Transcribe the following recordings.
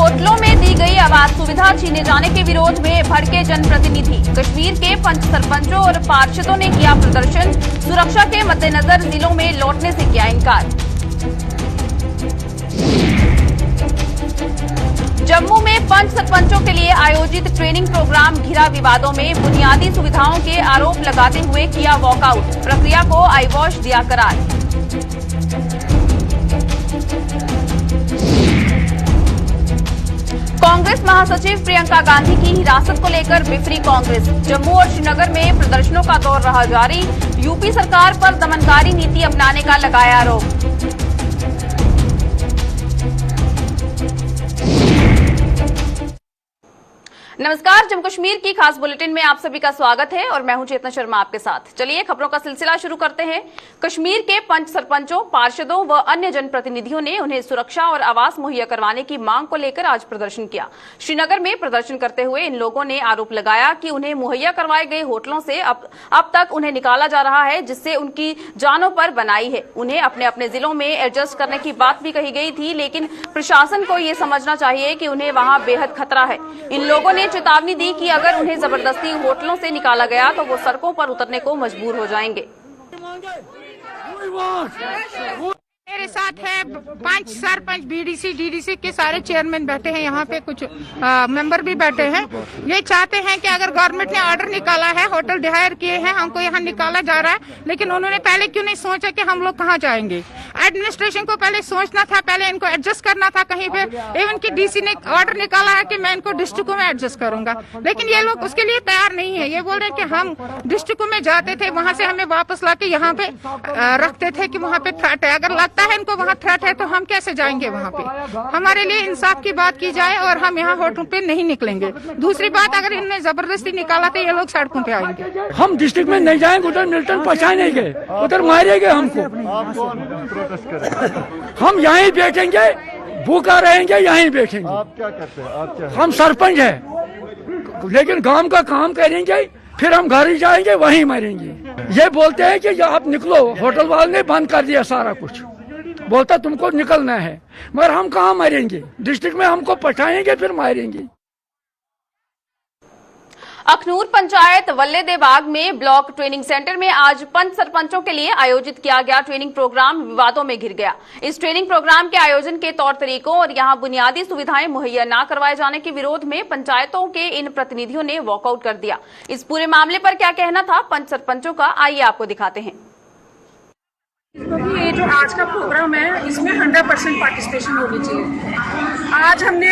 होटलों में दी गई आवास सुविधा छीने जाने के विरोध में भड़के जनप्रतिनिधि। कश्मीर के पंच सरपंचों और पार्षदों ने किया प्रदर्शन। सुरक्षा के मद्देनजर जिलों में लौटने से किया इनकार। जम्मू में पंच सरपंचों के लिए आयोजित ट्रेनिंग प्रोग्राम घिरा विवादों में। बुनियादी सुविधाओं के आरोप लगाते हुए किया वॉकआउट। प्रक्रिया को आईवॉश दिया करार। कांग्रेस महासचिव प्रियंका गांधी की हिरासत को लेकर बिफरी कांग्रेस। जम्मू और श्रीनगर में प्रदर्शनों का दौर रहा जारी। यूपी सरकार पर दमनकारी नीति अपनाने का लगाया आरोप। नमस्कार, जम्मू कश्मीर की खास बुलेटिन में आप सभी का स्वागत है और मैं हूं चेतना शर्मा आपके साथ। चलिए खबरों का सिलसिला शुरू करते हैं। कश्मीर के पंच सरपंचों, पार्षदों व अन्य जनप्रतिनिधियों ने उन्हें सुरक्षा और आवास मुहैया करवाने की मांग को लेकर आज प्रदर्शन किया। श्रीनगर में प्रदर्शन करते हुए इन लोगों ने आरोप लगाया कि उन्हें मुहैया करवाए गए होटलों से अब तक उन्हें निकाला जा रहा है, जिससे उनकी जानों पर बनाई है। उन्हें अपने अपने जिलों में एडजस्ट करने की बात भी कही गई थी, लेकिन प्रशासन को ये समझना चाहिए कि उन्हें वहां बेहद खतरा है। इन लोगों ने चेतावनी दी कि अगर उन्हें जबरदस्ती होटलों से निकाला गया तो वो सड़कों पर उतरने को मजबूर हो जाएंगे। मेरे साथ है पंच सरपंच, बीडीसी, डीडीसी के सारे चेयरमैन बैठे हैं, यहाँ पे कुछ मेंबर भी बैठे हैं। ये चाहते हैं कि अगर गवर्नमेंट ने ऑर्डर निकाला है, होटल डिहायर किए हैं, हमको यहाँ निकाला जा रहा है, लेकिन उन्होंने पहले क्यों नहीं सोचा कि हम लोग कहाँ जाएंगे। एडमिनिस्ट्रेशन को पहले सोचना था, पहले इनको एडजस्ट करना था कहीं पे। इवन की डीसी ने ऑर्डर निकाला है कि मैं इनको डिस्ट्रिक्टों में एडजस्ट करूंगा, लेकिन ये लोग उसके लिए तैयार नहीं है। ये बोल रहे हैं कि हम डिस्ट्रिक्टों में जाते थे, वहां से हमें वापस ला के यहाँ पे रखते थे कि वहाँ पे थ्रेट है। अगर लगता है इनको वहाँ थ्रेट है तो हम कैसे जाएंगे वहाँ पे। हमारे लिए इंसाफ की बात की जाए और हम यहाँ होटलों पे नहीं निकलेंगे। दूसरी बात, अगर इनने जबरदस्ती निकाला तो ये लोग सड़कों पे आएंगे। हम डिस्ट्रिक्ट में नहीं जाएंगे, उधर मिल्टन पहुँचाएंगे, उधर मारेंगे हमको। हम यहीं बैठेंगे, भूखा रहेंगे, यहीं बैठेंगे। आप क्या करते हैं? आप क्या? हम सरपंच हैं, लेकिन गांव का काम करेंगे, फिर हम घर ही जाएंगे, वहीं मरेंगे। ये बोलते हैं कि आप निकलो, होटल वाले ने बंद कर दिया सारा कुछ, बोलता तुमको निकलना है, मगर हम कहाँ मरेंगे। डिस्ट्रिक्ट में हमको पठाएंगे, फिर मारेंगे। अखनूर पंचायत वल्लेदेबाग में ब्लॉक ट्रेनिंग सेंटर में आज पंच सरपंचों के लिए आयोजित किया गया ट्रेनिंग प्रोग्राम विवादों में घिर गया। इस ट्रेनिंग प्रोग्राम के आयोजन के तौर तरीकों और यहां बुनियादी सुविधाएं मुहैया न करवाए जाने के विरोध में पंचायतों के इन प्रतिनिधियों ने वॉकआउट कर दिया। इस पूरे मामले पर क्या कहना था पंच सरपंचों का, आइए आपको दिखाते हैं। क्योंकि ये जो आज का प्रोग्राम है, इसमें 100% पार्टिसिपेशन होनी चाहिए। आज हमने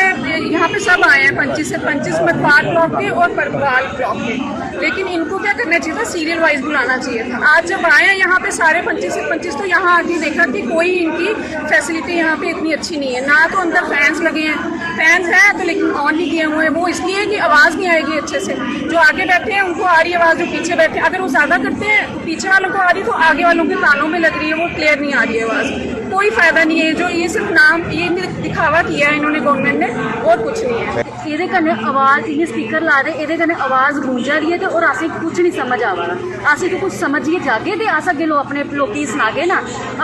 यहाँ पे सब आए हैं, 25 से 25 मतवार ब्लॉक के और परवाल ब्लॉक के, लेकिन इनको क्या करना चाहिए था, सीरियल वाइज बुलाना चाहिए था। आज जब आए हैं यहाँ पे सारे 25 से 25, तो यहाँ आके देखा कि कोई इनकी फैसिलिटी यहाँ पे इतनी अच्छी नहीं है। ना तो अंदर फैंस लगे हैं, फैंस है तो लेकिन ऑन नहीं किए हुए हैं। वो इसलिए कि आवाज़ नहीं आएगी अच्छे से। जो आगे बैठे हैं उनको आ रही है आवाज़, जो पीछे बैठे अगर वो ज़्यादा करते हैं तो पीछे वालों को आ रही, तो आगे वालों के कानों में लग रही है, वो क्लियर नहीं आ रही है आवाज़। कोई फायदा नहीं है। जो ये सिर्फ नाम, ये दिखावा किया है इन्होंने गवर्नमेंट ने, और कुछ नहीं है। ਇਹਦੇ ਕਨੇ ਆਵਾਜ਼ ਇਹ ਸਪੀਕਰ ਲਾ ਰਹੇ, ਇਹਦੇ ਕਨੇ ਆਵਾਜ਼ ਗੂੰਜ ਰਹੀ ਹੈ ਤੇ ਔਰ ਅਸੀਂ ਕੁਝ ਨਹੀਂ ਸਮਝ ਆ ਰਹਾ। ਅਸੀਂ तो कुछ समझिए जागे ते अस अगे लो अपने लोकी सुनागे ना,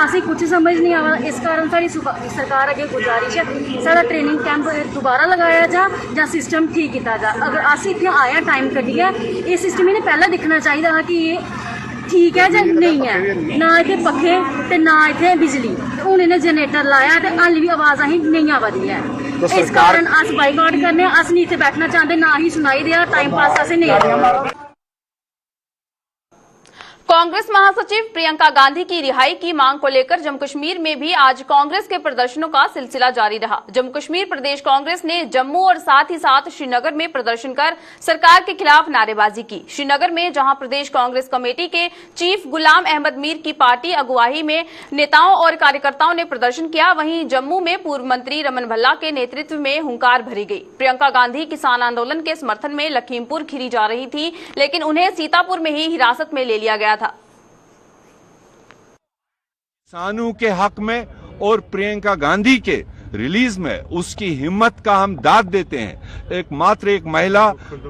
ਅਸੀਂ कुछ समझ नहीं आ रहा। इस कारण सारी सरकार अगे गुजारिश है, सारा ट्रेनिंग कैंप दोबारा लगाया जा सिस्टम ठीक किया जा। अगर ਅਸੀਂ इतने आया टाइम कड्डिया, ये सिस्टम इन्हें पहला दिखना चाहिए था कि ये ठीक है या नहीं है। ना इतने पखे ते ना इतने बिजली, हूँ इन्हें जनरेटर लाया तो हाल भी आवाज़ अं नहीं आवादी है। इस कारण अस बाइकआउट करने, अस नहीं इतने बैठना चाहते, ना ही सुनाई दिया, टाइम पास असें नहीं दिया। कांग्रेस महासचिव प्रियंका गांधी की रिहाई की मांग को लेकर जम्मू कश्मीर में भी आज कांग्रेस के प्रदर्शनों का सिलसिला जारी रहा। जम्मू कश्मीर प्रदेश कांग्रेस ने जम्मू और साथ ही साथ श्रीनगर में प्रदर्शन कर सरकार के खिलाफ नारेबाजी की। श्रीनगर में जहां प्रदेश कांग्रेस कमेटी के चीफ गुलाम अहमद मीर की पार्टी अगुवाई में नेताओं और कार्यकर्ताओं ने प्रदर्शन किया, वहीं जम्मू में पूर्व मंत्री रमन भल्ला के नेतृत्व में हुंकार भरी गई। प्रियंका गांधी किसान आंदोलन के समर्थन में लखीमपुर खीरी जा रही थी, लेकिन उन्हें सीतापुर में ही हिरासत में ले लिया गया था। किसानों के हक में और प्रियंका गांधी के रिलीज में उसकी हिम्मत का हम दाद देते हैं। एक महिला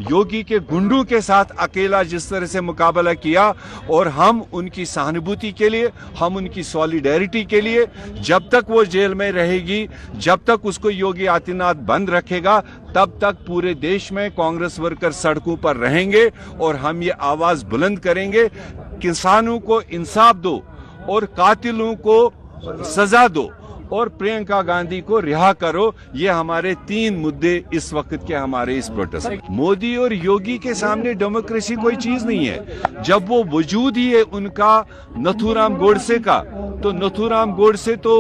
योगी के गुंडों के साथ अकेला जिस तरह से मुकाबला किया, और हम उनकी सहानुभूति के लिए, हम उनकी सॉलिडेरिटी के लिए, जब तक वो जेल में रहेगी, जब तक उसको योगी आदित्यनाथ बंद रखेगा, तब तक पूरे देश में कांग्रेस वर्कर सड़कों पर रहेंगे और हम ये आवाज बुलंद करेंगे, किसानों को इंसाफ दो और कातिलों को सजा दो और प्रियंका गांधी को रिहा करो। ये हमारे 3 मुद्दे इस वक्त के हमारे इस प्रोटेस्ट। मोदी और योगी के सामने डेमोक्रेसी कोई चीज नहीं है। जब वो वजूद ही है उनका नथुराम गोडसे का, तो नथुराम गोडसे तो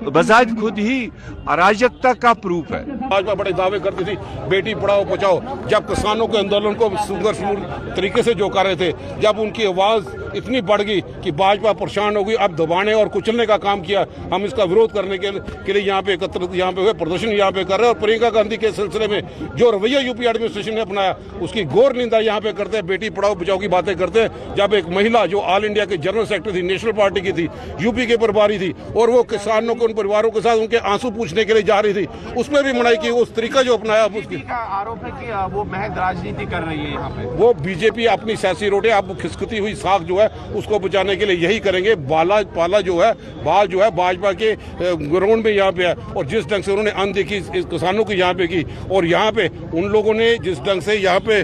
बजाज खुद ही अराजकता का प्रूफ है। भाजपा बड़े दावे करती थी बेटी पढ़ाओ बचाओ, जब किसानों के आंदोलन को सुंदर तरीके से जोका रहे थे, जब उनकी आवाज इतनी बढ़ गई कि भाजपा परेशान हो गई, अब दबाने और कुचलने का काम किया। हम इसका विरोध करने के लिए यहाँ पे एकत्रित, यहाँ पे हुए, प्रदर्शन यहाँ पे कर रहे हैं। और प्रियंका गांधी के सिलसिले में जो रवैया यूपी एडमिनिस्ट्रेशन ने अपनाया, उसकी घोर निंदा यहाँ पे करते हैं। बेटी पढ़ाओ बचाओ की बातें करते हैं, जब एक महिला जो ऑल इंडिया के जनरल सेक्रेटरी थी, नेशनल पार्टी की थी, यूपी के प्रभारी थी, और वो किसानों को, उन परिवारों के साथ उनके आंसू पूछने के लिए जा रही थी, उसमें भी मनाई की। उस तरीका जो अपनाया, उसकी आरोप है कि वो महज राजनीति कर रही है यहाँ पे। वो बीजेपी अपनी सियासी रोटे, अब खिसकती हुई साख जो है उसको बचाने के लिए यही करेंगे। बाल जो है भाजपा के ग्राउंड में यहाँ पे है, और जिस ढंग से उन्होंने अनदेखी इस किसानों की यहाँ पे की, और यहाँ पे उन लोगों ने जिस ढंग से यहाँ पे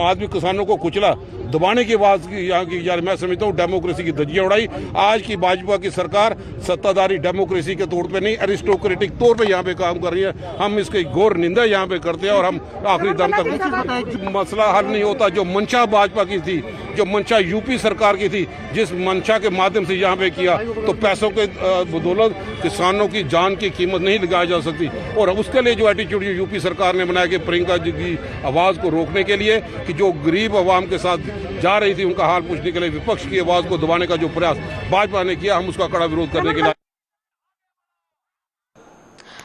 आदमी किसानों को कुचला, दबाने की आवाज की यहाँ की, यार मैं समझता हूँ डेमोक्रेसी की धज्जियां उड़ाई। आज की भाजपा की सरकार सत्ताधारी डेमोक्रेसी के तौर पे नहीं, एरिस्टोक्रेटिक तौर पे यहाँ पे काम कर रही है। हम इसकी घोर निंदा यहाँ पे करते हैं, और हम आखिरी दम तक मसला हल नहीं होता। जो मंशा भाजपा की थी, जो मंशा यूपी सरकार की थी, जिस मंशा के माध्यम से यहाँ पे किया, तो पैसों के बदौलत किसानों की जान की कीमत नहीं लगाई जा सकती। और उसके लिए जो एटीट्यूड यूपी सरकार ने बनाया कि प्रियंका जी की आवाज को रोकने के लिए, कि जो गरीब अवाम के साथ जा रही थी उनका हाल पूछने के लिए विपक्ष की आवाज को दबाने का जो प्रयास भाजपा ने किया, हम उसका कड़ा विरोध करने के लिए।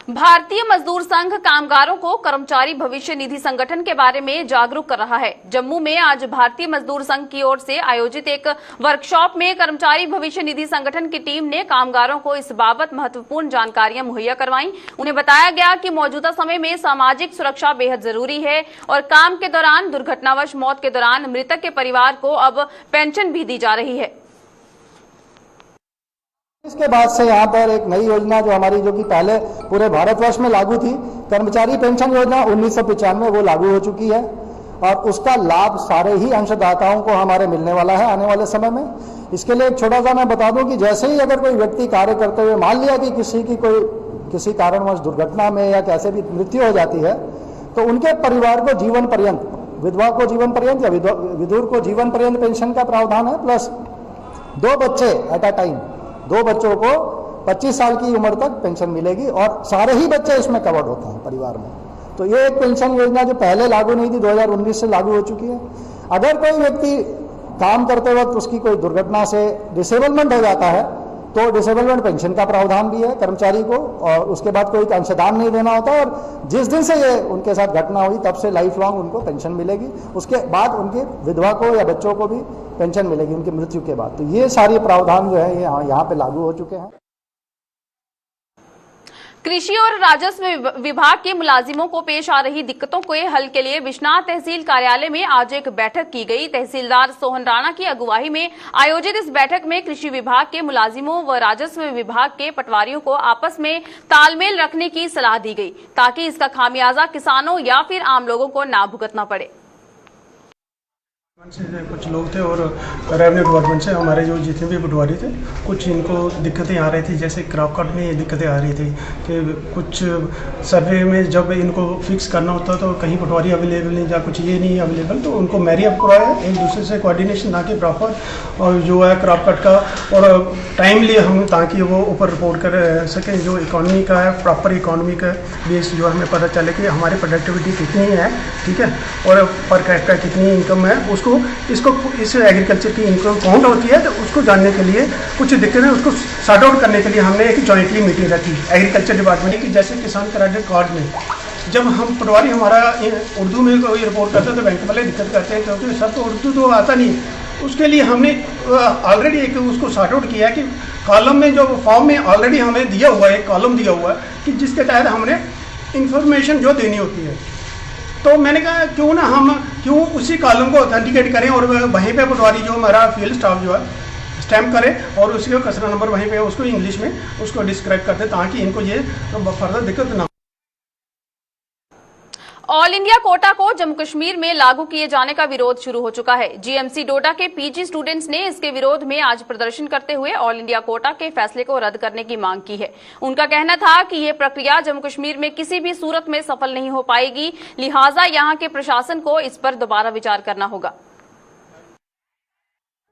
भारतीय मजदूर संघ कामगारों को कर्मचारी भविष्य निधि संगठन के बारे में जागरूक कर रहा है। जम्मू में आज भारतीय मजदूर संघ की ओर से आयोजित एक वर्कशॉप में कर्मचारी भविष्य निधि संगठन की टीम ने कामगारों को इस बाबत महत्वपूर्ण जानकारियां मुहैया करवाई। उन्हें बताया गया कि मौजूदा समय में सामाजिक सुरक्षा बेहद जरूरी है और काम के दौरान दुर्घटनावश मौत के दौरान मृतक के परिवार को अब पेंशन भी दी जा रही है। इसके बाद से यहाँ पर एक नई योजना जो हमारी, जो कि पहले पूरे भारतवर्ष में लागू थी, कर्मचारी पेंशन योजना 1995 वो लागू हो चुकी है, और उसका लाभ सारे ही अंशदाताओं को हमारे मिलने वाला है आने वाले समय में। इसके लिए एक छोटा सा मैं बता दूं कि जैसे ही अगर कोई व्यक्ति कार्य करते हुए मान लिया कि किसी कारणवश दुर्घटना में या कैसे भी मृत्यु हो जाती है, तो उनके परिवार को जीवन पर्यंत, विधवा को जीवन पर्यंत या विधुर को जीवन पर्यंत पेंशन का प्रावधान है, प्लस 2 बच्चे एट अ टाइम, 2 बच्चों को 25 साल की उम्र तक पेंशन मिलेगी, और सारे ही बच्चे इसमें कवर्ड होते हैं परिवार में। तो ये एक पेंशन योजना जो पहले लागू नहीं थी, 2019 से लागू हो चुकी है। अगर कोई व्यक्ति काम करते वक्त उसकी कोई दुर्घटना से डिसेबलमेंट हो जाता है, तो डिसेबलमेंट पेंशन का प्रावधान भी है कर्मचारी को, और उसके बाद कोई अंशदान नहीं देना होता, और जिस दिन से ये उनके साथ घटना हुई तब से लाइफ लॉन्ग उनको पेंशन मिलेगी। उसके बाद उनकी विधवा को या बच्चों को भी पेंशन मिलेगी उनकी मृत्यु के बाद। तो ये सारे प्रावधान जो है ये यहाँ पे लागू हो चुके हैं। कृषि और राजस्व विभाग के मुलाजिमों को पेश आ रही दिक्कतों के हल के लिए बिश्नाह तहसील कार्यालय में आज एक बैठक की गई। तहसीलदार सोहन राणा की अगुवाई में आयोजित इस बैठक में कृषि विभाग के मुलाजिमों व राजस्व विभाग के पटवारियों को आपस में तालमेल रखने की सलाह दी गई, ताकि इसका खामियाजा किसानों या फिर आम लोगों को ना भुगतना पड़े। से कुछ लोग थे और रेवेन्यू डिपार्टमेंट से हमारे जो जितने भी पटवारी थे, कुछ इनको दिक्कतें आ रही थी। जैसे क्रॉप कट में ये दिक्कतें आ रही थी कि कुछ सर्वे में जब इनको फिक्स करना होता तो कहीं पटवारी अवेलेबल नहीं, या कुछ ये नहीं अवेलेबल, तो उनको मैरी अप करवाया, एक दूसरे से कोऑर्डिनेशन ना के प्रॉपर, और जो है क्रॉप कट का और टाइमली हम, ताकि वो ऊपर रिपोर्ट कर सकें। जो इकॉनमी का है, प्रॉपर इकॉनमी का बेस जो हमें पता चले कि हमारी प्रोडक्टिविटी कितनी है, ठीक है, और पर कैपिटा कितनी इनकम है, उसको इस एग्रीकल्चर की इनकम काउंट होती है, तो उसको जानने के लिए कुछ दिक्कतें, उसको सॉर्ट आउट करने के लिए हमने एक जॉइंटली मीटिंग रखी एग्रीकल्चर डिपार्टमेंट की। जैसे किसान क्रेडिट कार्ड में जब हम पटवारी हमारा उर्दू में कोई रिपोर्ट करते हैं तो बैंक वाले दिक्कत करते हैं, क्योंकि सब तो उर्दू तो आता नहीं, उसके लिए हमने ऑलरेडी एक उसको सॉर्ट आउट किया है कि कॉलम में जो फॉर्म में ऑलरेडी हमें दिया हुआ है, एक कॉलम दिया हुआ है कि जिसके तहत हमने इंफॉर्मेशन जो देनी होती है। तो मैंने कहा क्यों उसी कॉलम को ऑथेंटिकेट करें और वहीं पे पटवारी जो हमारा फील्ड स्टाफ जो है स्टैम्प करे और उसके कचरा नंबर वहीं पे उसको इंग्लिश में उसको डिस्क्राइब करते ताकि इनको ये फर्दर दिक्कत ना। ऑल इंडिया कोटा को जम्मू कश्मीर में लागू किए जाने का विरोध शुरू हो चुका है। जीएमसी डोडा के पीजी स्टूडेंट्स ने इसके विरोध में आज प्रदर्शन करते हुए ऑल इंडिया कोटा के फैसले को रद्द करने की मांग की है। उनका कहना था कि यह प्रक्रिया जम्मू कश्मीर में किसी भी सूरत में सफल नहीं हो पाएगी, लिहाजा यहां के प्रशासन को इस पर दोबारा विचार करना होगा।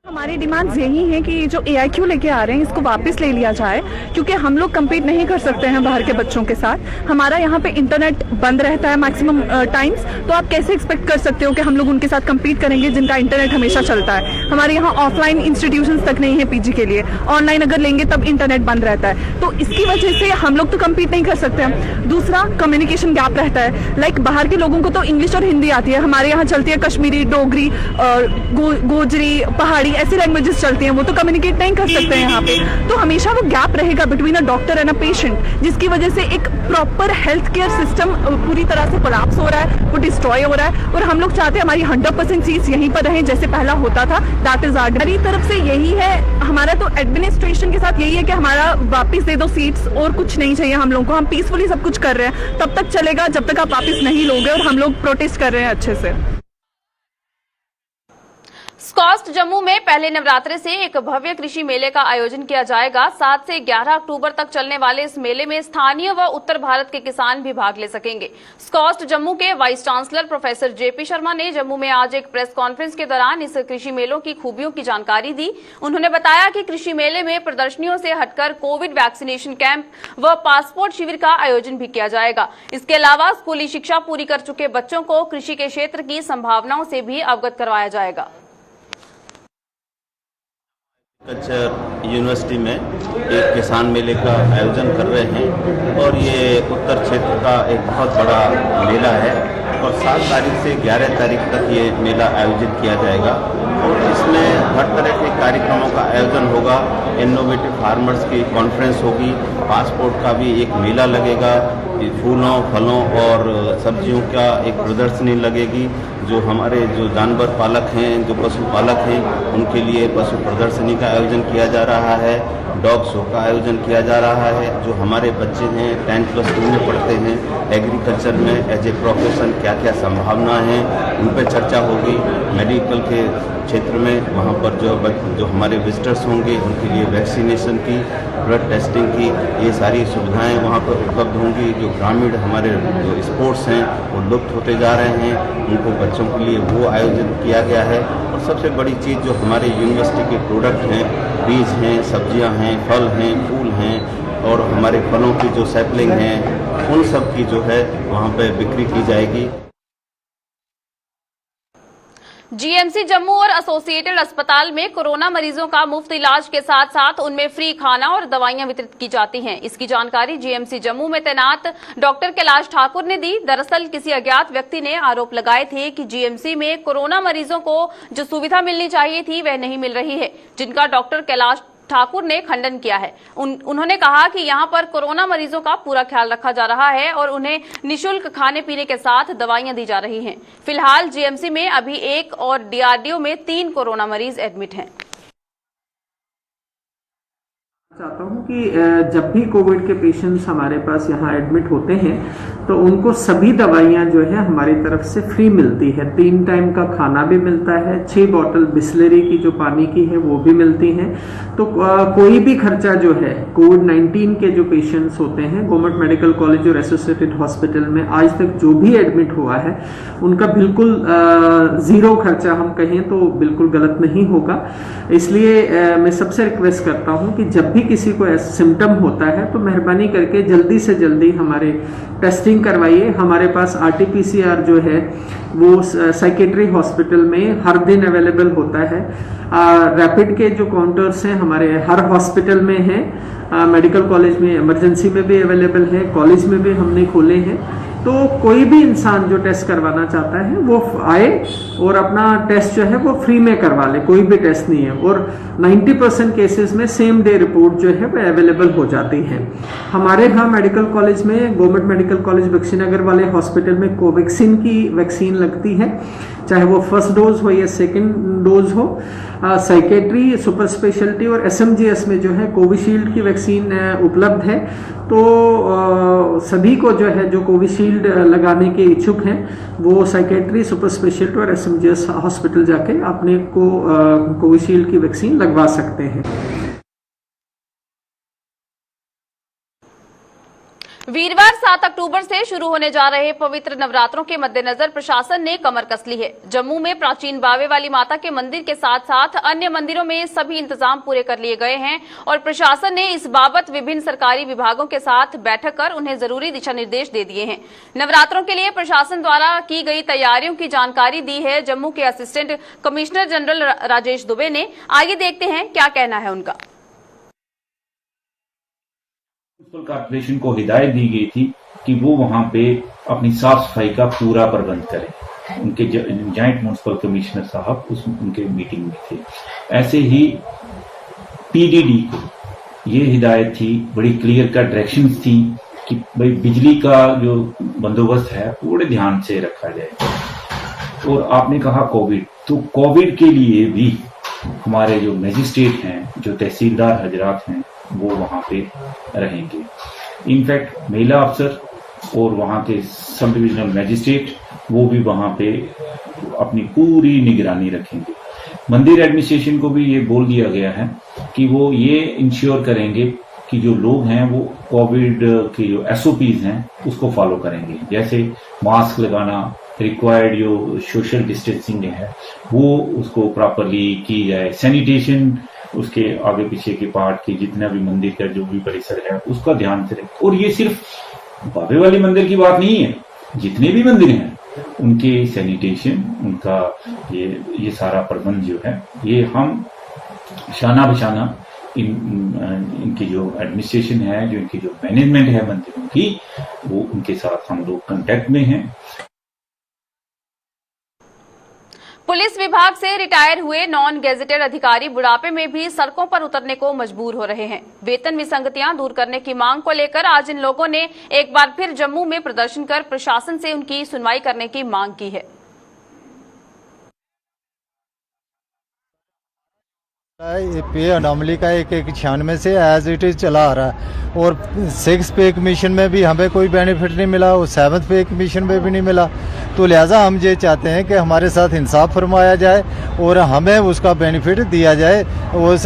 हमारी डिमांड्स यही है कि जो AIQ लेके आ रहे हैं इसको वापस ले लिया जाए, क्योंकि हम लोग कम्पीट नहीं कर सकते हैं बाहर के बच्चों के साथ। हमारा यहाँ पे इंटरनेट बंद रहता है मैक्सिमम टाइम्स, तो आप कैसे एक्सपेक्ट कर सकते हो कि हम लोग उनके साथ कम्पीट करेंगे जिनका इंटरनेट हमेशा चलता है। हमारे यहाँ ऑफलाइन इंस्टीट्यूशंस तक नहीं है PG के लिए, ऑनलाइन अगर लेंगे तब इंटरनेट बंद रहता है, तो इसकी वजह से हम लोग तो कम्पीट नहीं कर सकते हैं। दूसरा, कम्युनिकेशन गैप रहता है। लाइक बाहर के लोगों को तो इंग्लिश और हिंदी आती है, हमारे यहाँ चलती है कश्मीरी, डोगरी, गोजरी, पहाड़ी, ऐसी लैंग्वेजेस चलती हैं, वो तो कम्युनिकेट नहीं कर सकते हैं यहाँ पे। तो हमेशा वो गैप रहेगा between a doctor and a patient, जिसकी वजह से एक प्रॉपर हेल्थ केयर सिस्टम पूरी तरह से कोलैप्स हो रहा है, वो डिस्ट्रॉय हो रहा है। और हम लोग चाहते हैं हमारी 100% सीट्स यहीं पर रहें जैसे पहला होता था। दैट इज आवर, हमारी तरफ से यही है। हमारा तो एडमिनिस्ट्रेशन के साथ यही है कि हमारा वापस दे दो सीट्स, और कुछ नहीं चाहिए हम लोग को। हम पीसफुली सब कुछ कर रहे हैं, तब तक चलेगा जब तक आप वापस नहीं लोगे, और हम लोग प्रोटेस्ट कर रहे हैं अच्छे से। स्कॉस्ट जम्मू में पहले नवरात्रे से एक भव्य कृषि मेले का आयोजन किया जाएगा। 7 से 11 अक्टूबर तक चलने वाले इस मेले में स्थानीय व उत्तर भारत के किसान भी भाग ले सकेंगे। स्कॉस्ट जम्मू के vice chancellor professor JP Sharma ने जम्मू में आज एक प्रेस कॉन्फ्रेंस के दौरान इस कृषि मेलों की खूबियों की जानकारी दी। उन्होंने बताया कि कृषि मेले में प्रदर्शनियों से हटकर कोविड वैक्सीनेशन कैंप व पासपोर्ट शिविर का आयोजन भी किया जाएगा। इसके अलावा स्कूली शिक्षा पूरी कर चुके बच्चों को कृषि के क्षेत्र की संभावनाओं से भी अवगत करवाया जाएगा। कल्चर यूनिवर्सिटी में एक किसान मेले का आयोजन कर रहे हैं, और ये उत्तर क्षेत्र का एक बहुत बड़ा मेला है, और 7 तारीख से 11 तारीख तक ये मेला आयोजित किया जाएगा। और इसमें हर तरह के कार्यक्रमों का आयोजन होगा। इनोवेटिव फार्मर्स की कॉन्फ्रेंस होगी, पासपोर्ट का भी एक मेला लगेगा, फूलों, फलों और सब्जियों का एक प्रदर्शनी लगेगी। जो हमारे जो जानवर पालक हैं, जो पशुपालक हैं, उनके लिए पशु प्रदर्शनी का आयोजन किया जा रहा है। डॉग शो का आयोजन किया जा रहा है। जो हमारे बच्चे हैं 10+2 में पढ़ते हैं, एग्रीकल्चर में एज ए प्रोफेशन क्या क्या संभावनाएं हैं उन पर चर्चा होगी। मेडिकल के क्षेत्र में वहाँ पर जो हमारे विजिटर्स होंगे उनके लिए वैक्सीनेशन की, ब्लड टेस्टिंग की, ये सारी सुविधाएं वहाँ पर उपलब्ध होंगी। जो ग्रामीण हमारे जो स्पोर्ट्स हैं वो लुप्त होते जा रहे हैं, उनको बच्चों के लिए वो आयोजन किया गया है। और सबसे बड़ी चीज़ जो हमारे यूनिवर्सिटी के प्रोडक्ट हैं, बीज हैं, सब्जियां हैं, फल हैं, फूल हैं, और हमारे फलों की जो सैपलिंग हैं, उन सब की जो है वहाँ पे बिक्री की जाएगी। जीएमसी जम्मू और एसोसिएटेड अस्पताल में कोरोना मरीजों का मुफ्त इलाज के साथ साथ उनमें फ्री खाना और दवाइयां वितरित की जाती हैं। इसकी जानकारी जीएमसी जम्मू में तैनात डॉक्टर कैलाश ठाकुर ने दी। दरअसल किसी अज्ञात व्यक्ति ने आरोप लगाए थे कि जीएमसी में कोरोना मरीजों को जो सुविधा मिलनी चाहिए थी वह नहीं मिल रही है, जिनका डॉक्टर कैलाश ठाकुर ने खंडन किया है। उन्होंने कहा कि यहां पर कोरोना मरीजों का पूरा ख्याल रखा जा रहा है और उन्हें निःशुल्क खाने पीने के साथ दवाइयां दी जा रही हैं। फिलहाल जीएमसी में अभी 1 और डीआरडीओ में 3 कोरोना मरीज एडमिट हैं। चाहता हूं कि जब भी कोविड के पेशेंट्स हमारे पास यहाँ एडमिट होते हैं तो उनको सभी दवाइयाँ जो है हमारी तरफ से फ्री मिलती है। 3 टाइम का खाना भी मिलता है, 6 बॉटल बिस्लरी की जो पानी की है वो भी मिलती हैं। तो कोई भी खर्चा जो है कोविड-19 के जो पेशेंट्स होते हैं गवर्नमेंट मेडिकल कॉलेज और एसोसिएटेड हॉस्पिटल में आज तक जो भी एडमिट हुआ है उनका बिल्कुल जीरो खर्चा हम कहें तो बिल्कुल गलत नहीं होगा। इसलिए मैं सबसे रिक्वेस्ट करता हूँ कि जब भी किसी को ऐसा सिम्टम होता है तो मेहरबानी करके जल्दी से जल्दी हमारे टेस्टिंग करवाइए। हमारे पास RT-PCR जो है वो साइकेट्री हॉस्पिटल में हर दिन अवेलेबल होता है। रैपिड के जो काउंटर्स हैं हमारे हर हॉस्पिटल में हैं, मेडिकल कॉलेज में इमरजेंसी में भी अवेलेबल है, कॉलेज में भी हमने खोले हैं। तो कोई भी इंसान जो टेस्ट करवाना चाहता है वो आए और अपना टेस्ट जो है वो फ्री में करवा ले, कोई भी टेस्ट नहीं है। और 90% केसेस में सेम डे रिपोर्ट जो है वो अवेलेबल हो जाती है। हमारे यहाँ मेडिकल कॉलेज में, गवर्नमेंट मेडिकल कॉलेज बख्शीनगर वाले हॉस्पिटल में कोवैक्सीन की वैक्सीन लगती है, चाहे वो फर्स्ट डोज हो या सेकेंड डोज हो। साइकेट्री, सुपर स्पेशलिटी और SMGS में जो है कोविशील्ड की वैक्सीन उपलब्ध है। तो सभी को जो है जो कोविशील्ड लगाने के इच्छुक हैं वो साइकेट्री, सुपर स्पेशलिटी और SMGS हॉस्पिटल जाके अपने को कोविशील्ड की वैक्सीन लगवा सकते हैं। वीरवार 7 अक्टूबर से शुरू होने जा रहे पवित्र नवरात्रों के मद्देनजर प्रशासन ने कमर कस ली है। जम्मू में प्राचीन बावे वाली माता के मंदिर के साथ साथ अन्य मंदिरों में सभी इंतजाम पूरे कर लिए गए हैं और प्रशासन ने इस बाबत विभिन्न सरकारी विभागों के साथ बैठक कर उन्हें जरूरी दिशा निर्देश दे दिए हैं। नवरात्रों के लिए प्रशासन द्वारा की गई तैयारियों की जानकारी दी है जम्मू के assistant commissioner general Rajesh Dubey ने। आइए देखते हैं क्या कहना है उनका। म्युनिसिपल कॉर्पोरेशन को हिदायत दी गई थी कि वो वहां पे अपनी साफ सफाई का पूरा प्रबंध करें। उनके जॉइंट म्युनिसिपल कमिश्नर साहब उनके मीटिंग में थे। ऐसे ही PDD को ये हिदायत थी, बड़ी क्लियर कट डायरेक्शंस थी कि भाई बिजली का जो बंदोबस्त है पूरे ध्यान से रखा जाए। और आपने कहा कोविड, तो कोविड के लिए भी हमारे जो मजिस्ट्रेट हैं, जो तहसीलदार हजरात हैं, वो वहां पे रहेंगे। इनफैक्ट महिला अफसर और वहां के सब डिविजनल मैजिस्ट्रेट वो भी वहां पे अपनी पूरी निगरानी रखेंगे। मंदिर एडमिनिस्ट्रेशन को भी ये बोल दिया गया है कि वो ये इंश्योर करेंगे कि जो लोग हैं वो कोविड के जो SOPs हैं उसको फॉलो करेंगे, जैसे मास्क लगाना, रिक्वायर्ड जो सोशल डिस्टेंसिंग है वो उसको प्रॉपरली की जाए, सैनिटेशन उसके आगे पीछे के पार्ट की जितना भी मंदिर का जो भी परिसर है उसका ध्यान से रखें। और ये सिर्फ बाबे वाले मंदिर की बात नहीं है, जितने भी मंदिर हैं उनके सैनिटेशन, उनका ये सारा प्रबंध जो है ये हम शाना बशाना इनकी जो एडमिनिस्ट्रेशन है, जो इनकी जो मैनेजमेंट है मंदिरों की, वो उनके साथ हम लोग कांटेक्ट में हैं। पुलिस विभाग से रिटायर हुए नॉन गेजेटेड अधिकारी बुढ़ापे में भी सड़कों पर उतरने को मजबूर हो रहे हैं। वेतन विसंगतियां दूर करने की मांग को लेकर आज इन लोगों ने एक बार फिर जम्मू में प्रदर्शन कर प्रशासन से उनकी सुनवाई करने की मांग की है। पे अनोमली का 196 से एज इट इज चला आ रहा है और 6 पे कमीशन में भी हमें कोई बेनिफिट नहीं मिला और 7th पे कमीशन में भी नहीं मिला। तो लिहाजा हम ये चाहते हैं कि हमारे साथ इंसाफ फरमाया जाए और हमें उसका बेनिफिट दिया जाए। उस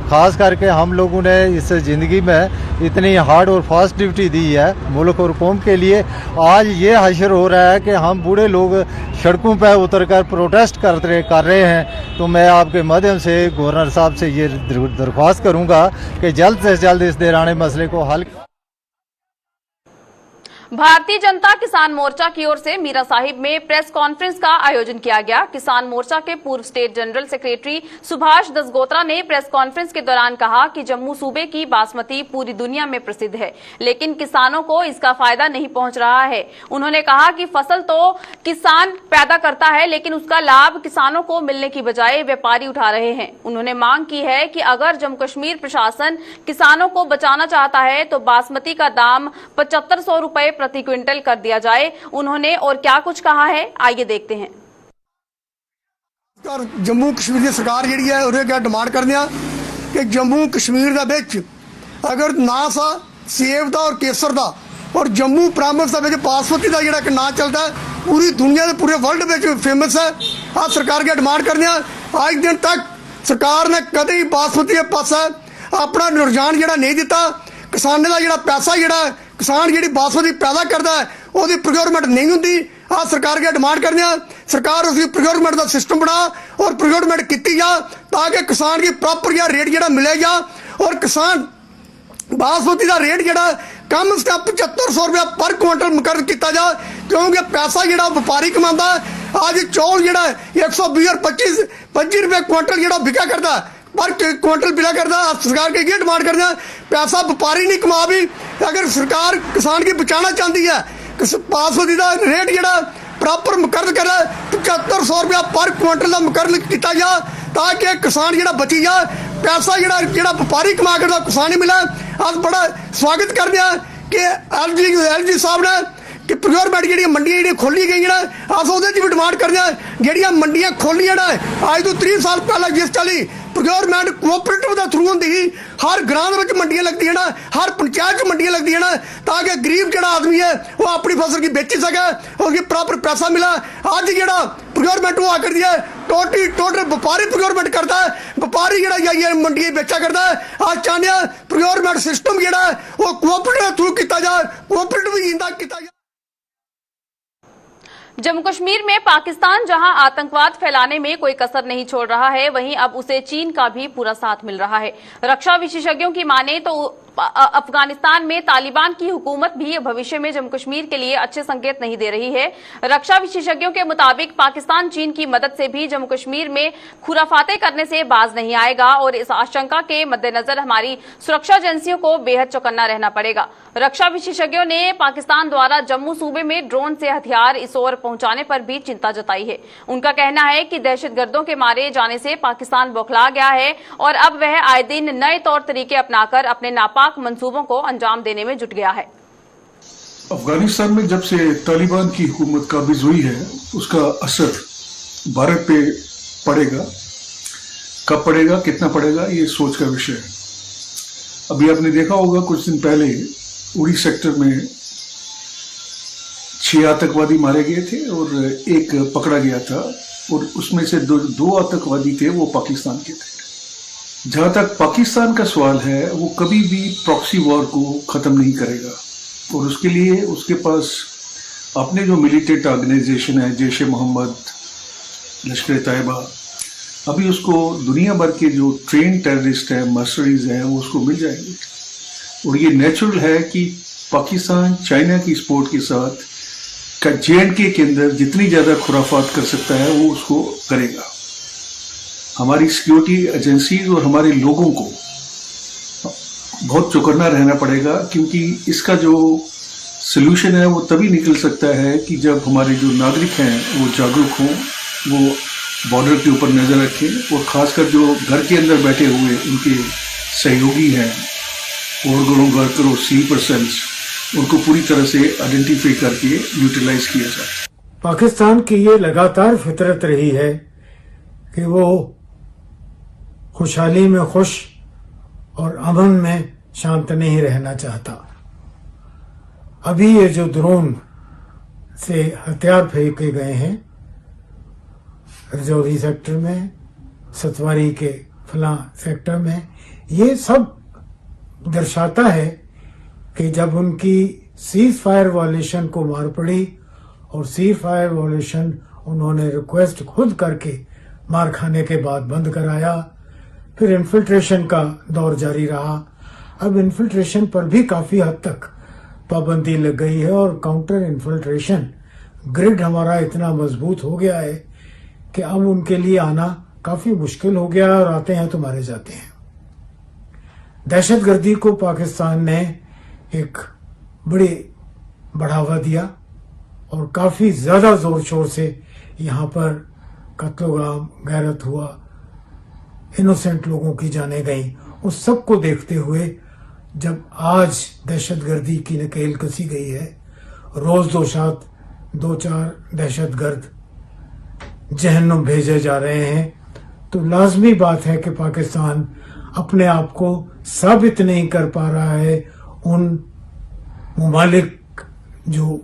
खास करके हम लोगों ने इस ज़िंदगी में इतनी हार्ड और फास्ट ड्यूटी दी है मुल्क और कौम के लिए, आज ये हशर हो रहा है कि हम बूढ़े लोग सड़कों पर उतरकर प्रोटेस्ट कर रहे हैं। तो मैं आपके माध्यम से गवर्नर साहब से ये दरख्वास्त करूंगा कि जल्द से जल्द इस दौरान मसले को हल। भारतीय जनता किसान मोर्चा की ओर से मीरा साहिब में प्रेस कॉन्फ्रेंस का आयोजन किया गया। किसान मोर्चा के पूर्व स्टेट जनरल सेक्रेटरी सुभाष दसगोत्रा ने प्रेस कॉन्फ्रेंस के दौरान कहा कि जम्मू सूबे की बासमती पूरी दुनिया में प्रसिद्ध है, लेकिन किसानों को इसका फायदा नहीं पहुंच रहा है। उन्होंने कहा कि फसल तो किसान पैदा करता है, लेकिन उसका लाभ किसानों को मिलने की बजाय व्यापारी उठा रहे हैं। उन्होंने मांग की है कि अगर जम्मू कश्मीर प्रशासन किसानों को बचाना चाहता है तो बासमती का दाम 7500 रुपए प्रति क्विंटल कर दिया जाए। उन्होंने और क्या कुछ कहा है, आइए देखते हैं। जम्मू कश्मीर की सरकार जी है उन्हें क्या डिमांड करने कि जम्मू कश्मीर अगर ना सा सेब का और केसर का और जम्मू प्रामिस का बासमती का जो ना चलता है पूरी दुनिया के पूरे वर्ल्ड में फेमस है। आज सरकार की डिमांड करने आज दिन तक सरकार ने कदे ही बासमती के पास अपना रुझान जो नहीं दिता। किसानों का जो पैसा जो किसान जी बासमती पैदा करता है वो प्रोक्योरमेंट नहीं होंगी। आज सरकार की डिमांड करने सरकार उसकी प्रोक्योरमेंट का सिस्टम बना और प्रोक्योरमेंट की जा ताकि किसान की प्रॉपर जो रेट जो मिलेगा और किसान बासमती का रेट जो कम से कम 7500 रुपया पर क्विंटल मुकर किया जा, क्योंकि पैसा जो व्यापारी कमाता है। आज चौल जो 120 और 25 रुपये क्विंटल जो बिका करता है पर क्विंटल बिला करता। सरकार के ये डिमांड करना पैसा व्यापारी नहीं कमा भी। अगर सरकार किसान की बचाना चाहती है बासमती का रेट जोड़ा प्रॉपर मुकरर कर 7500 रुपया पर क्विंटल का मुकरर किया जा ताकि किसान जोड़ा बची जा पैसा जोड़ा व्यापारी कमा करता किसान ही मिला। अस बड़ा स्वागत करते हैं कि LG साहब ने कि प्रोक्योरमेंट जी मंडियां जी खोली गई अस भी डिमांड करते हैं जी मंडियां खोलियां अज तो 30 साल पहले जिस चाली प्रोक्योरमेंट कोऑपरेटिव के थ्रू होंगी ही हर ग्रां मंडियां लगती ना हर पंचायत मंडियां लगती ना ताकि गरीब जो आदमी है वो अपनी फसल की बेची सके उसकी प्रॉपर पैसा मिला। अज जो प्रोक्योरमेंट वो आकर दिया टोटल व्यापारी प्रोक्योरमेंट करता है व्यापारी जो जाइए मंडियां बेचा करता है। अस चाहते हैं प्रोक्योरमेंट सिस्टम जो वो कोऑपरेटिव के थ्रू किया जाए कोऑपरेटिव जिंदा किया जाए। जम्मू कश्मीर में पाकिस्तान जहां आतंकवाद फैलाने में कोई कसर नहीं छोड़ रहा है वहीं अब उसे चीन का भी पूरा साथ मिल रहा है। रक्षा विशेषज्ञों की माने तो अफगानिस्तान में तालिबान की हुकूमत भी भविष्य में जम्मू कश्मीर के लिए अच्छे संकेत नहीं दे रही है। रक्षा विशेषज्ञों के मुताबिक पाकिस्तान चीन की मदद से भी जम्मू कश्मीर में खुराफाते करने से बाज नहीं आएगा और इस आशंका के मद्देनजर हमारी सुरक्षा एजेंसियों को बेहद चौकन्ना रहना पड़ेगा। रक्षा विशेषज्ञों ने पाकिस्तान द्वारा जम्मू सूबे में ड्रोन से हथियार इस ओर पहुंचाने पर भी चिंता जताई है। उनका कहना है कि दहशतगर्दों के मारे जाने से पाकिस्तान बौखला गया है और अब वह आए दिन नए तौर तरीके अपनाकर अपने नापाक मंसूबों को अंजाम देने में जुट गया है। अफगानिस्तान में जब से तालिबान की हुकूमत काबिज हुई है उसका असर भारत पे पड़ेगा, कब पड़ेगा कितना पड़ेगा ये सोच का विषय है। अभी आपने देखा होगा कुछ दिन पहले उड़ी सेक्टर में 6 आतंकवादी मारे गए थे और एक पकड़ा गया था और उसमें से दो आतंकवादी थे वो पाकिस्तान के थे। जहां तक पाकिस्तान का सवाल है वो कभी भी प्रॉक्सी वॉर को खत्म नहीं करेगा और उसके लिए उसके पास अपने जो मिलिटेंट ऑर्गेनाइजेशन है जैश ए मोहम्मद, लश्कर तैयबा, अभी उसको दुनिया भर के जो ट्रेन टेररिस्ट हैं मर्सनरीज हैं वो उसको मिल जाएंगे और ये नेचुरल है कि पाकिस्तान चाइना की सपोर्ट के साथ JNK के अंदर जितनी ज्यादा खुराफात कर सकता है वो उसको करेगा। हमारी सिक्योरिटी एजेंसीज और हमारे लोगों को बहुत चौकन्ना रहना पड़ेगा क्योंकि इसका जो सलूशन है वो तभी निकल सकता है कि जब हमारे जो नागरिक हैं वो जागरूक हों, वो बॉर्डर के ऊपर नजर रखें और खासकर जो घर के अंदर बैठे हुए उनके सहयोगी हैं ओवरग्राउंड वर्कर और स्लीपर सेल्स उनको पूरी तरह से आइडेंटिफाई करके यूटिलाइज किया जाए। पाकिस्तान की ये लगातार फितरत रही है कि वो खुशहाली में खुश और अमन में शांत नहीं रहना चाहता। अभी ये जो ड्रोन से हथियार फेंके गए हैं रजौरी सेक्टर में, सतवारी के फलां सेक्टर में, ये सब दर्शाता है कि जब उनकी सीज फायर वॉलेशन को मार पड़ी और सीज फायर वॉलेशन उन्होंने रिक्वेस्ट खुद करके मार खाने के बाद बंद कराया, फिर इन्फिल्ट्रेशन का दौर जारी रहा। अब इन्फिल्ट्रेशन पर भी काफी हद तक पाबंदी लग गई है और काउंटर इन्फिल्ट्रेशन ग्रिड हमारा इतना मजबूत हो गया है कि अब उनके लिए आना काफी मुश्किल हो गया और आते हैं तो मारे जाते हैं। दहशतगर्दी को पाकिस्तान ने एक बड़ी बढ़ावा दिया और काफी ज्यादा जोर शोर से यहाँ पर कत्लोगाम गैरत हुआ, इनोसेंट लोगों की जाने गई। उस सब को देखते हुए जब आज दहशतगर्दी की नकेल कसी गई है, रोज 2-4 दहशतगर्द जहन्नुम भेजे जा रहे हैं, तो लाजमी बात है कि पाकिस्तान अपने आप को साबित नहीं कर पा रहा है उन मुमालिक जो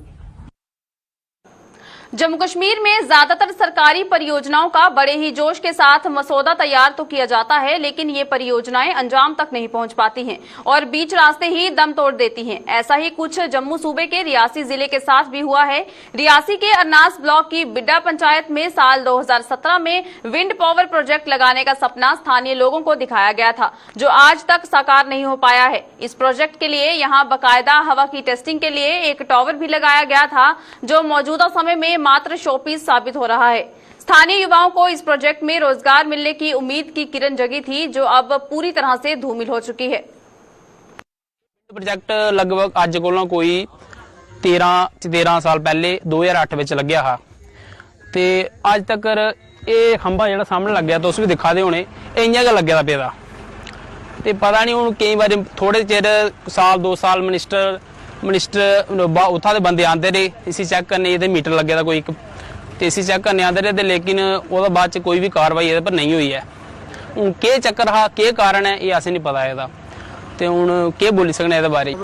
जम्मू कश्मीर में ज्यादातर सरकारी परियोजनाओं का बड़े ही जोश के साथ मसौदा तैयार तो किया जाता है, लेकिन ये परियोजनाएं अंजाम तक नहीं पहुंच पाती हैं और बीच रास्ते ही दम तोड़ देती हैं। ऐसा ही कुछ जम्मू सूबे के रियासी जिले के साथ भी हुआ है। रियासी के अरनास ब्लॉक की बिड्डा पंचायत में साल 2017 में विंड पावर प्रोजेक्ट लगाने का सपना स्थानीय लोगों को दिखाया गया था, जो आज तक साकार नहीं हो पाया है। इस प्रोजेक्ट के लिए यहाँ बाकायदा हवा की टेस्टिंग के लिए एक टावर भी लगाया गया था, जो मौजूदा समय में मात्र शोपीस साबित हो रहा है। स्थानीय युवाओं को इस प्रोजेक्ट में रोजगार मिलने की उम्मीद की किरण जगी थी, जो अब पूरी तरह से धूमिल हो चुकी है। प्रोजेक्ट लगभग अज कोलों कोई 13 ਸਾਲ ਪਹਿਲੇ 2008 ਵਿੱਚ ਲੱਗਿਆ ਹਾ ਤੇ ਅੱਜ ਤੱਕ ਇਹ ਖੰਭਾ ਜਿਹੜਾ ਸਾਹਮਣੇ ਲੱਗਿਆ ਤੁਸੀਂ ਵੀ ਦਿਖਾ ਦੇ ਹੋਣੇ ਇੰਨਾ ਕੁ ਲੱਗਿਆ ਦਾ ਪਿਆ ਦਾ ਤੇ ਪਤਾ ਨਹੀਂ ਹੁਣ ਕਈ ਵਾਰ ਥੋੜੇ ਚਿਰ ਸਾਲ 2 ਸਾਲ ਮਿਨਿਸਟਰ ਉੱਥਾਂ ਦੇ ਬੰਦੇ ਆਂਦੇ ਰਹੇ ਇਸੀ ਚੈੱਕ ਕਰਨੇ ਇਹਦੇ ਮੀਟਰ ਲੱਗਿਆ ਦਾ ਕੋਈ ਇੱਕ ਤੇ ਇਸੀ ਚੈੱਕ ਕਰਨੇ ਆਂਦੇ ਰਹੇ ਤੇ ਲੇਕਿਨ ਉਹਦਾ ਬਾਅਦ ਚ ਕੋਈ ਵੀ ਕਾਰਵਾਈ ਇਹਦੇ ਪਰ ਨਹੀਂ ਹੋਈ ਹੈ ਹੁਣ ਕੀ ਚੱਕਰ ਹਾ ਕੀ ਕਾਰਨ ਹੈ ਇਹ ਅਸੀਂ ਨਹੀਂ ਪਤਾ ਇਹਦਾ ਤੇ ਹੁਣ ਕੀ ਬੋਲੀ ਸਕਣੇ ਇਹਦੇ ਬਾਰੇ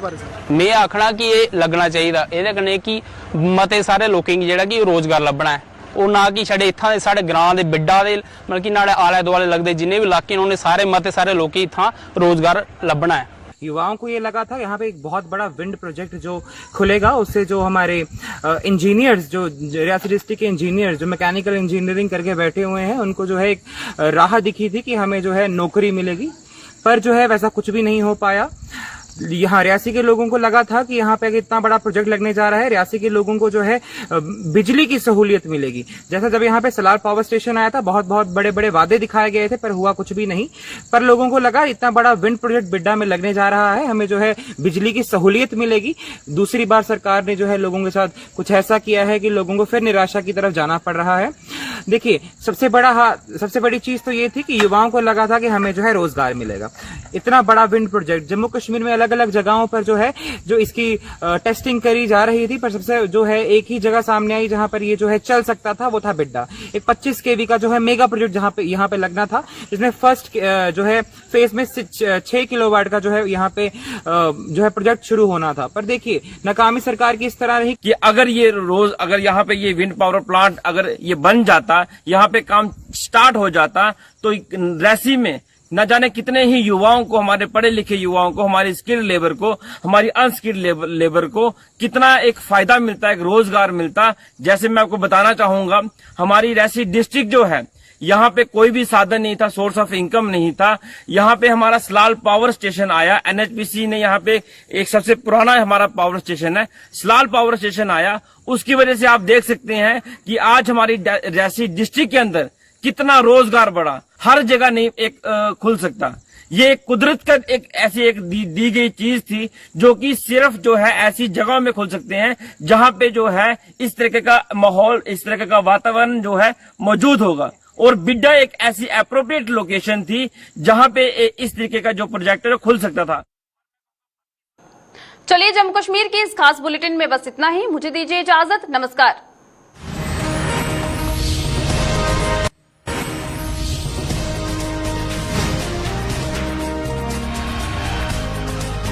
ਮੈਂ ਆਖਣਾ ਕਿ ਇਹ ਲੱਗਣਾ ਚਾਹੀਦਾ ਇਹਦੇ ਕਨੇ ਕਿ ਮਤੇ ਸਾਰੇ ਲੋਕਾਂ ਜਿਹੜਾ ਕਿ ਰੋਜ਼ਗਾਰ ਲੱਭਣਾ ਹੈ ਉਹ ਨਾ कि छड़े इत्थां दे साढ़े ग्रां दे बिड्डा दे मतलब कि नाले आले दुआले लगदे जिन्ने भी इलाके उन्होंने सारे मते सारे लोग इत्थां रोजगार लभना है। युवाओं को ये लगा था यहाँ पे एक बहुत बड़ा विंड प्रोजेक्ट जो खुलेगा उससे जो हमारे इंजीनियर्स जो रियासी डिस्ट्रिक्ट के इंजीनियर्स जो मैकेनिकल इंजीनियरिंग करके बैठे हुए हैं उनको जो है एक राह दिखी थी कि हमें जो है नौकरी मिलेगी, पर जो है वैसा कुछ भी नहीं हो पाया। यहाँ रियासी के लोगों को लगा था कि यहाँ पे इतना बड़ा प्रोजेक्ट लगने जा रहा है रियासी के लोगों को जो है बिजली की सहूलियत मिलेगी। जैसा जब यहाँ पे सलार पावर स्टेशन आया था बहुत बड़े बड़े वादे दिखाए गए थे पर हुआ कुछ भी नहीं। पर लोगों को लगा इतना बड़ा विंड प्रोजेक्ट बिड्डा में लगने जा रहा है हमें जो है बिजली की सहूलियत मिलेगी। दूसरी बार सरकार ने जो है लोगों के साथ कुछ ऐसा किया है कि लोगों को फिर निराशा की तरफ जाना पड़ रहा है। देखिए सबसे बड़ी चीज तो ये थी कि युवाओं को लगा था कि हमें जो है रोजगार मिलेगा। इतना बड़ा विंड प्रोजेक्ट जम्मू कश्मीर में अलग अलग जगहों पर जो है जो इसकी टेस्टिंग करी जा रही थी पर सबसे जो है एक ही जगह सामने आई जहां पर ये जो है चल सकता था वो था बिड्डा। एक 25 केवी का जो है मेगा प्रोजेक्ट जहां पे यहाँ पे लगना था जिसमें फर्स्ट जो है फेज में 6 किलोवाट का जो है यहाँ पे जो है प्रोजेक्ट शुरू होना था। पर देखिए नाकामी सरकार की इस तरह रही कि अगर यहाँ पे ये विंड पावर प्लांट अगर ये बन जाता यहाँ पे काम स्टार्ट हो जाता तो रियासी में न जाने कितने ही युवाओं को हमारे पढ़े लिखे युवाओं को हमारी स्किल्ड लेबर को हमारी अनस्किल्ड लेबर को कितना एक फायदा मिलता, एक रोजगार मिलता। जैसे मैं आपको बताना चाहूंगा हमारी रियासी डिस्ट्रिक्ट जो है यहाँ पे कोई भी साधन नहीं था, सोर्स ऑफ इनकम नहीं था। यहाँ पे हमारा सलाल पावर स्टेशन आया, एनएचपीसी ने यहाँ पे एक सबसे पुराना हमारा पावर स्टेशन है सलाल पावर स्टेशन आया। उसकी वजह से आप देख सकते हैं कि आज हमारी रियासी डिस्ट्रिक्ट के अंदर कितना रोजगार बढ़ा, हर जगह नहीं एक खुल सकता। ये कुदरत का एक दी गई चीज थी जो कि सिर्फ जो है ऐसी जगहों में खुल सकते हैं जहां पे जो है इस तरह का माहौल, इस तरह का वातावरण जो है मौजूद होगा। और बिड्डा एक ऐसी अप्रोप्रिएट लोकेशन थी जहां पे इस तरीके का जो प्रोजेक्ट है खुल सकता था। चलिए जम्मू कश्मीर की इस खास बुलेटिन में बस इतना ही। मुझे दीजिए इजाजत। नमस्कार।